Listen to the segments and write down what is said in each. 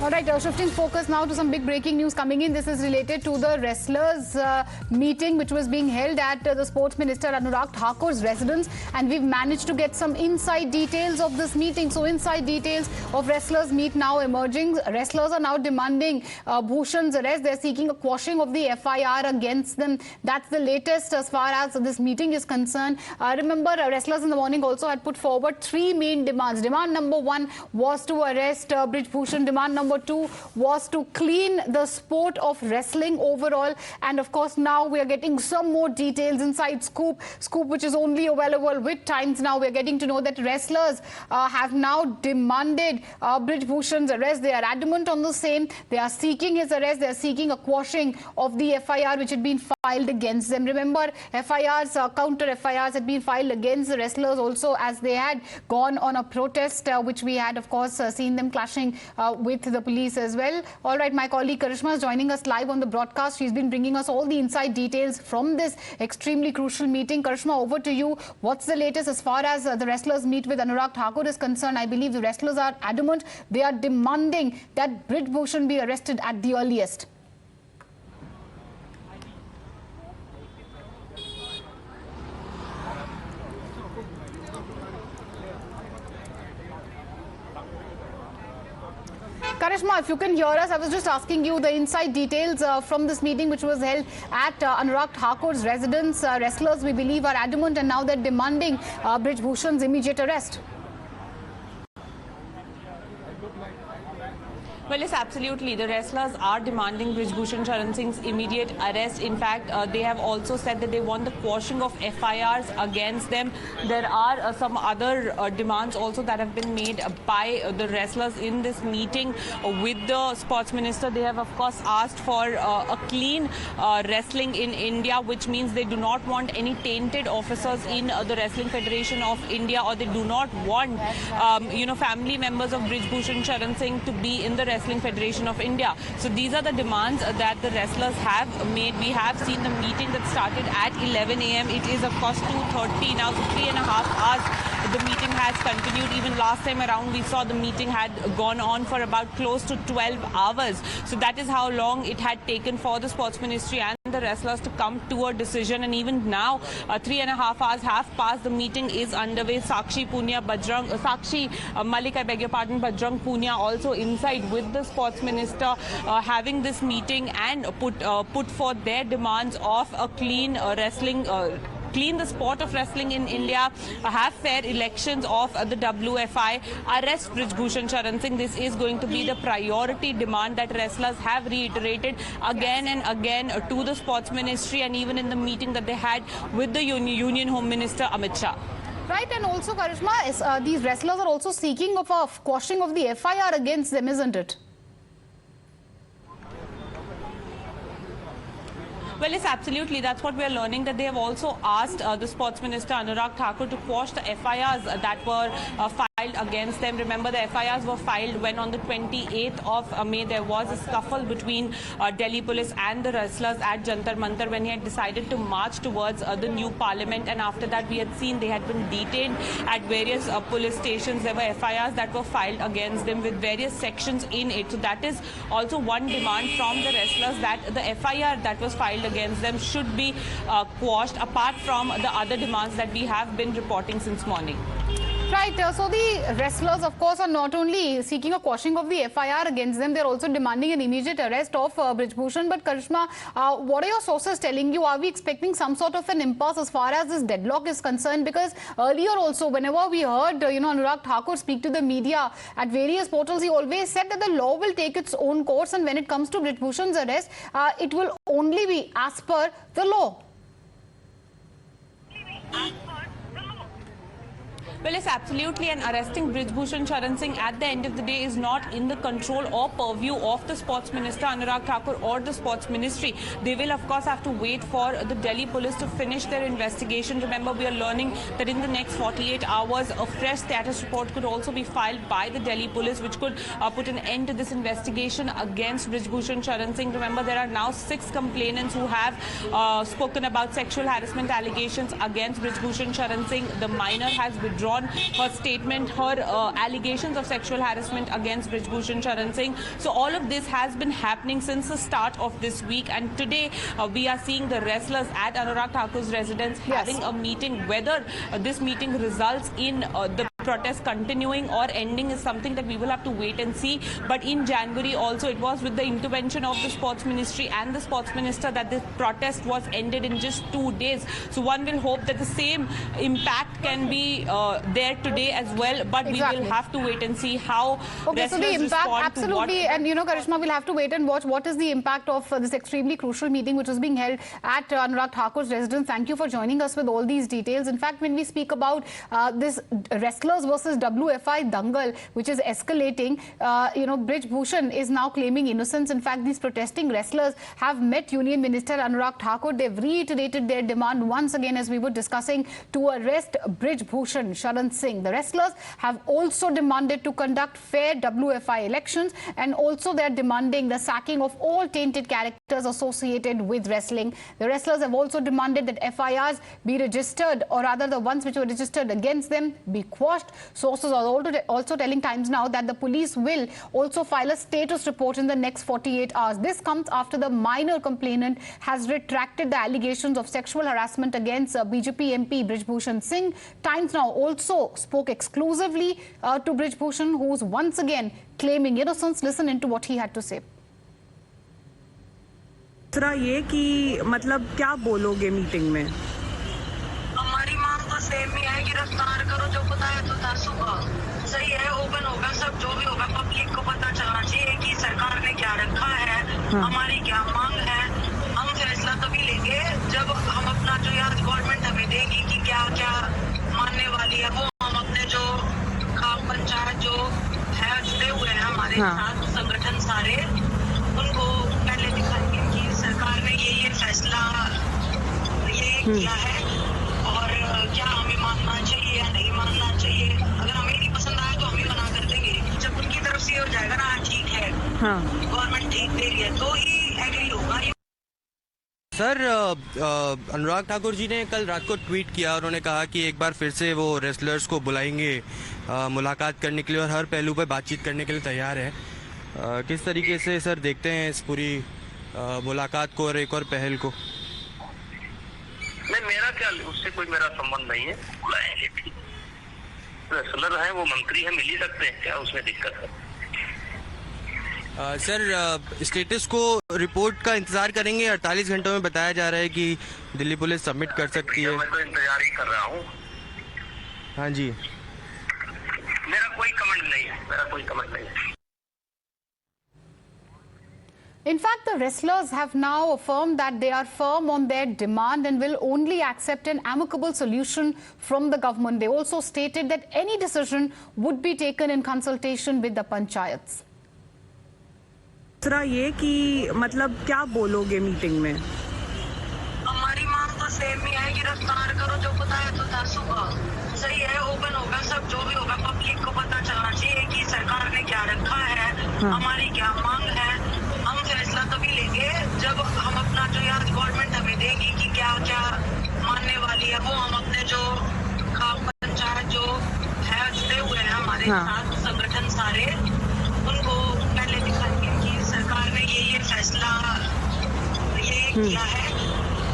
All right, shifting focus now to some big breaking news coming in. This is related to the wrestlers meeting which was being held at the Sports Minister Anurag Thakur's residence, and we've managed to get some inside details of this meeting. So inside details of wrestlers meet now emerging. Wrestlers are now demanding Bhushan's arrest. They're seeking a quashing of the F.I.R. against them. That's the latest as far as this meeting is concerned. Remember, wrestlers in the morning also had put forward three main demands. Demand number one was to arrest Brij Bhushan. Demand number two was to clean the sport of wrestling overall. And of course, now we are getting some more details inside Scoop which is only available with Times now. We're getting to know that wrestlers have now demanded Brij Bhushan's arrest. They are adamant on the same. They are seeking his arrest. They are seeking a quashing of the F.I.R. which had been filed against them. Remember, F.I.R.'s, counter F.I.R.'s had been filed against the wrestlers also, as they had gone on a protest which we had, of course, seen them clashing with the police as well. All right, my colleague Karishma is joining us live on the broadcast. She's been bringing us all the inside details from this extremely crucial meeting. Karishma, over to you. What's the latest as far as the wrestlers meet with Anurag Thakur is concerned? I believe the wrestlers are adamant. They are demanding that Brij Bhushan be arrested at the earliest. Karishma, if you can hear us, I was just asking you the inside details from this meeting which was held at Anurag Thakur's residence. Wrestlers, we believe, are adamant, and now they're demanding Brij Bhushan's immediate arrest. Well, yes, absolutely. The wrestlers are demanding Brij Bhushan Charan Singh's immediate arrest. In fact, they have also said that they want the quashing of FIRs against them. There are some other demands also that have been made by the wrestlers in this meeting with the sports minister. They have, of course, asked for a clean wrestling in India, which means they do not want any tainted officers in the Wrestling Federation of India, or they do not want, family members of Brij Bhushan Charan Singh to be in the Wrestling Federation of India. So these are the demands that the wrestlers have made. We have seen the meeting that started at 11 a.m. It is, of course, 2:30 now, so 3.5 hours. The meeting has continued. Even last time around, we saw the meeting had gone on for about close to 12 hours. So that is how long it had taken for the sports ministry and the wrestlers to come to a decision. And even now, 3.5 hours have passed. The meeting is underway. Sakshi Malik, I beg your pardon, Bajrang Punia also inside with the sports minister, having this meeting and put forth their demands of a clean wrestling. Clean the sport of wrestling in India, have fair elections of the WFI, arrest Brij Bhushan Charan Singh. This is going to be the priority demand that wrestlers have reiterated again and again to the sports ministry, and even in the meeting that they had with the Union Home Minister Amit Shah. Right, and also, Karishma, these wrestlers are also seeking of a quashing of the F.I.R. against them, isn't it? Well, yes, absolutely. That's what we are learning, that they have also asked the Sports Minister Anurag Thakur to quash the FIRs that were filed against them. Remember, the FIRs were filed when on the 28th of May there was a scuffle between Delhi police and the wrestlers at Jantar Mantar when he had decided to march towards the new parliament. And after that, we had seen they had been detained at various police stations. There were FIRs that were filed against them with various sections in it. So that is also one demand from the wrestlers, that the FIR that was filed against them should be quashed, apart from the other demands that we have been reporting since morning. Right, so the wrestlers, of course, are not only seeking a quashing of the F.I.R. against them, they're also demanding an immediate arrest of Brij Bhushan. But Karishma, what are your sources telling you? Are we expecting some sort of an impasse as far as this deadlock is concerned? Because earlier also, whenever we heard, Anurag Thakur speak to the media at various portals, he always said that the law will take its own course, and when it comes to Brij Bhushan's arrest, it will only be as per the law. Well, yes, absolutely. And arresting Brij Bhushan Charan Singh at the end of the day is not in the control or purview of the Sports Minister Anurag Thakur or the Sports Ministry. They will, of course, have to wait for the Delhi police to finish their investigation. Remember, we are learning that in the next 48 hours, a fresh status report could also be filed by the Delhi police, which could put an end to this investigation against Brij Bhushan Charan Singh. Remember, there are now 6 complainants who have spoken about sexual harassment allegations against Brij Bhushan Charan Singh. The minor has withdrawn withdrawn her statement, her allegations of sexual harassment against Brij Bhushan Sharan Singh. So all of this has been happening since the start of this week, and today we are seeing the wrestlers at Anurag Thakur's residence having a meeting. Whether this meeting results in the protest continuing or ending is something that we will have to wait and see. But in January also, it was with the intervention of the sports ministry and the sports minister that this protest was ended in just 2 days. So one will hope that the same impact can be there today as well, but we will have to wait and see how so the impact, absolutely, and you know, Karishma, we'll have to wait and watch what is the impact of this extremely crucial meeting which is being held at Anurag Thakur's residence. Thank you for joining us with all these details. In fact, when we speak about this wrestlers versus WFI dangal, which is escalating, you know, Brij Bhushan is now claiming innocence. In fact, these protesting wrestlers have met Union Minister Anurag Thakur. They've reiterated their demand once again, as we were discussing, to arrest Brij Bhushan Sharan Singh. The wrestlers have also demanded to conduct fair WFI elections, and also they're demanding the sacking of all tainted characters associated with wrestling. The wrestlers have also demanded that FIRs be registered, or rather the ones which were registered against them be quashed. Sources are also telling Times Now that the police will also file a status report in the next 48 hours. This comes after the minor complainant has retracted the allegations of sexual harassment against BJP MP Brij Bhushan Singh. Times Now also spoke exclusively to Brij Bhushan, who's once again claiming innocence. Listen into what he had to say. दूसरा ये कि मतलब क्या बोलोगे meeting में? हमारी मांग तो सेम ही है, गिरफ्तार करो, जो पता है तो सुबह सही है, ओपन होगा सब, जो भी होगा पब्लिक को पता चलना चाहिए कि सरकार ने क्या रखा है, हमारी क्या मांग है। हम फैसला तभी लेंगे जब हम अपना जो यार गवर्नमेंट हमें देगी कि क्या क्या मानने वाली है, वो हम अपने जो खाम पंचायत जो है जुड़े हुए हैं हमारे साथ संगठन सारे, उनको पहले दिखाएंगे कि सरकार ने ये फैसला ये किया है और क्या हमें मानना चाहिए या नहीं मानना चाहिए। अगर हमें नहीं पसंद आया तो हम ही मना कर देंगे। जब उनकी तरफ से हो जाएगा ना ठीक है, गवर्नमेंट ठीक दे रही है, तो ही एग्री होगा। सर, अनुराग ठाकुर जी ने कल रात को ट्वीट किया, उन्होंने कहा कि एक बार फिर से वो रेसलर्स को बुलाएंगे मुलाकात करने के लिए और हर पहलू पर बातचीत करने के लिए तैयार है। किस तरीके से सर देखते हैं इस पूरी मुलाकात को और एक और पहल को? नहीं, मेरा क्या, उससे कोई मेरा संबंध नहीं है। बुलाएंगे, ठीक, रेसलर हैं, वो मंत्री हैं, मिल ही सकते हैं, क्या उसमें दिक्कत है? सर, स्टेटस को रिपोर्ट का इंतजार करेंगे। 48 घंटों में बताया जा रहा है कि दिल्ली पुलिस सबमिट कर सकती है। मैं तो इंतजार ही कर रहा हूँ। हाँ जी, मेरा कोई कमेंट नहीं है, मेरा कोई कमेंट नहीं है। In fact, the wrestlers have now affirmed that they are firm on their demand and will only accept an amicable solution from the government. They also stated that any decision would be taken in consultation with the panchayats. दूसरा ये कि मतलब क्या बोलोगे meeting में? हमारी मांग तो सेम ही है, गिरफ्तार करो, जो पता है तो सुबह सही है, ओपन होगा सब, जो भी होगा पब्लिक को पता चलना चाहिए कि सरकार ने क्या रखा है, हमारी क्या मांग है। हम फैसला तभी लेंगे जब हम अपना जो यार गवर्नमेंट हमें देगी कि क्या क्या मानने वाली है, वो हम अपने जो खाम पंचायत जो है जुड़े हुए हैं हमारे साथ संगठन सारे, उनको पहले दिखाएंगे कि सरकार ने ये फैसला ये किया है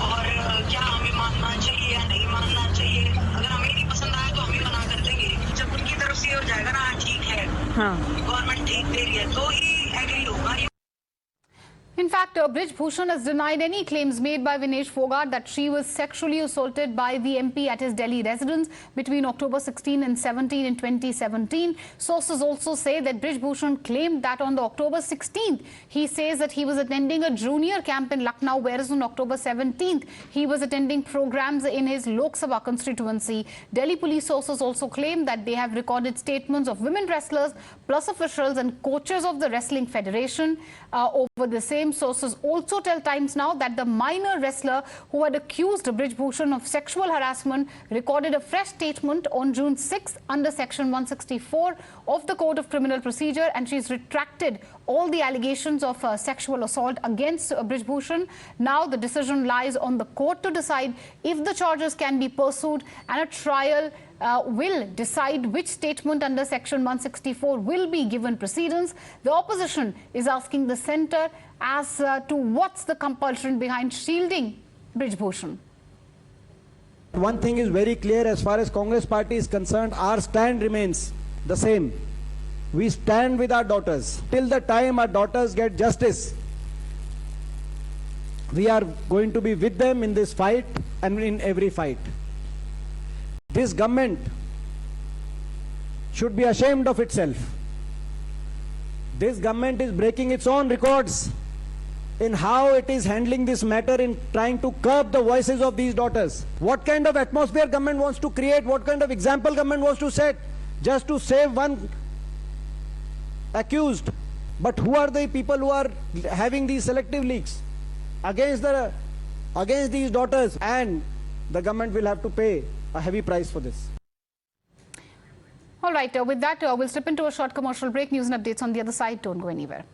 और क्या हमें मानना चाहिए या नहीं मानना चाहिए। अगर हमें नहीं पसंद आया तो हम ही मना कर देंगे। जब उनकी तरफ से हो जाएगा ना ठीक है, गवर्नमेंट ठीक दे रही है, तो ही एग्री होगा। In fact, Brij Bhushan has denied any claims made by Vinesh Fogart that she was sexually assaulted by the MP at his Delhi residence between October 16 and 17 in 2017. Sources also say that Brij Bhushan claimed that on the October 16th, he says that he was attending a junior camp in Lucknow, whereas on October 17th, he was attending programs in his Lok Sabha constituency. Delhi police sources also claim that they have recorded statements of women wrestlers, plus officials and coaches of the Wrestling Federation over the same. Sources also tell Times Now that the minor wrestler who had accused Brij Bhushan of sexual harassment recorded a fresh statement on June 6 under Section 164 of the Code of Criminal Procedure, and she's retracted all the allegations of sexual assault against Brij Bhushan. Now the decision lies on the court to decide if the charges can be pursued and a trial will decide which statement under Section 164 will be given precedence. The opposition is asking the centre as to what's the compulsion behind shielding Brij Bhushan. One thing is very clear as far as Congress party is concerned, our stand remains the same. We stand with our daughters. Till the time our daughters get justice, we are going to be with them in this fight and in every fight. This government should be ashamed of itself. This government is breaking its own records in how it is handling this matter, in trying to curb the voices of these daughters. What kind of atmosphere government wants to create, what kind of example government wants to set, just to save one accused. But who are the people who are having these selective leaks against these daughters? And the government will have to pay a heavy price for this. All right, with that, we'll slip into a short commercial break. News and updates on the other side. Don't go anywhere.